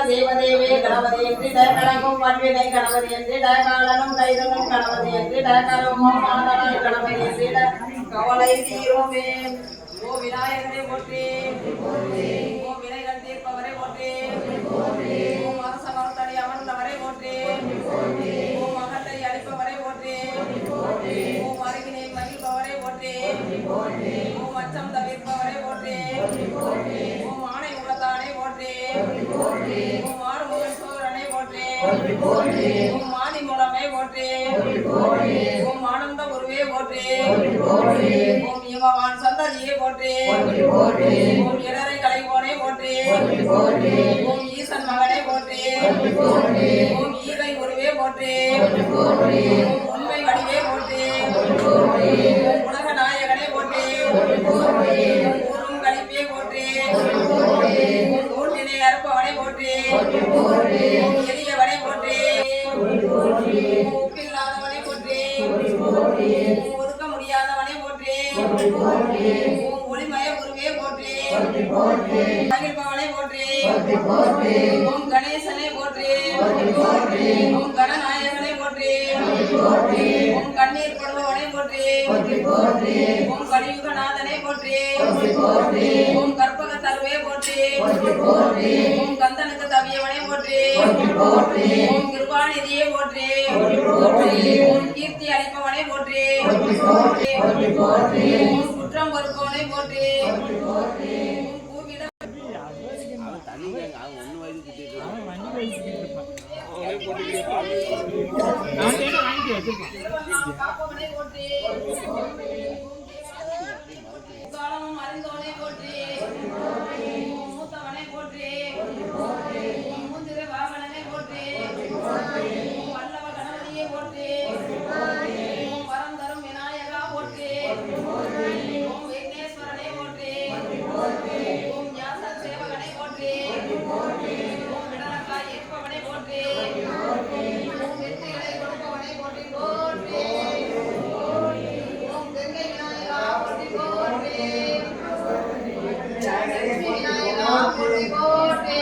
தேவதேவே கணபதி என்று டயகலங்கும் பண்பினை கணபதி என்று டயகாலனும் கைதனும் கணபதி என்று டயகலமும் மாதனாய் கணபதி என்று கவலை தீருமே. ஓ விநாயகரை போற்றி, ஓ வினைகள் தீர்ப்பவரை போற்றி, ஓ அரச மரத்தடி அமர்ந்தவரை போற்றி, ஓ மகத்தை அளிப்பவரை போற்றி, ஓ மருகினை மகிழ்பவரை போற்றி, ஓ மச்சம் தவிர்ப்பவரை போற்றி, ஓ மானை முகத்தானை போற்றி, ஓ மாறுமுகன் சூரனை போற்றி, ஓ மாதி மூலமே போற்றி, ஓம் ஆனந்த குருவே போற்றி, ஓம் யமவான் சந்ததியே போற்றி, ஓம் இடரை கலைவோனே போற்றி, ஓம் ஈசன் மகனே போற்றி, ஓம் ஈகை குருவே போற்றி, ஓம் உண்மை வடிவே போற்றி, ஓம் உலக நாயகனே போற்றி, ஓம் குரும் கணிப்பே போற்றி, ஓம் கூட்டினை அறுப்பவனை போற்றி, ஓம் எளியவனை போற்றி, ஓம் உப்பில்லாதவனை போற்றி, ஓம் ஒதுக்க முடியாதவனை போற்றி, ஓம் ஒளிமய குருவே போற்றி, மகிழ்பவனை போற்றி, ஓம் கணேசனை போற்றி, ஓம் கணநாயகனை போற்றி, ஓம் கண்ணீர் படுபவனை போற்றி, ஓம் கலியுகநாதனை போற்றி, ஓம் கற்பக தருவே போற்றி, ஓம் கந்தனுக்கு தவியவனை போற்றி, ஓம் கிருபாநிதியை போற்றி, ஓம் கீர்த்தி அளிப்பவனை போற்றி, ஓம் குற்றம் பொறுப்பவனை போற்றி, காப்பவனை போற்றி, காலமும் அறிந்தவனை போற்றி, மூத்தவனை போற்றி, முந்திர வாகனனை போற்றி, வல்லவ கணபதியை போற்றி, வரம் தரும் விநாயகா போற்றி, ஓம் விக்னேஸ்வரனை போற்றி, ஓம் ஞான சேவகனை போற்றி, ஓம் விடனக்காய் இருப்பவனை போற்றி, ஓம் வெற்றிகளை கொடுப்பவனை போற்றி போற்றி, ஓம் கங்கை விநாயகா போற்றி போற்றி, லட்சுமி விநாயகா போற்றி போற்றி.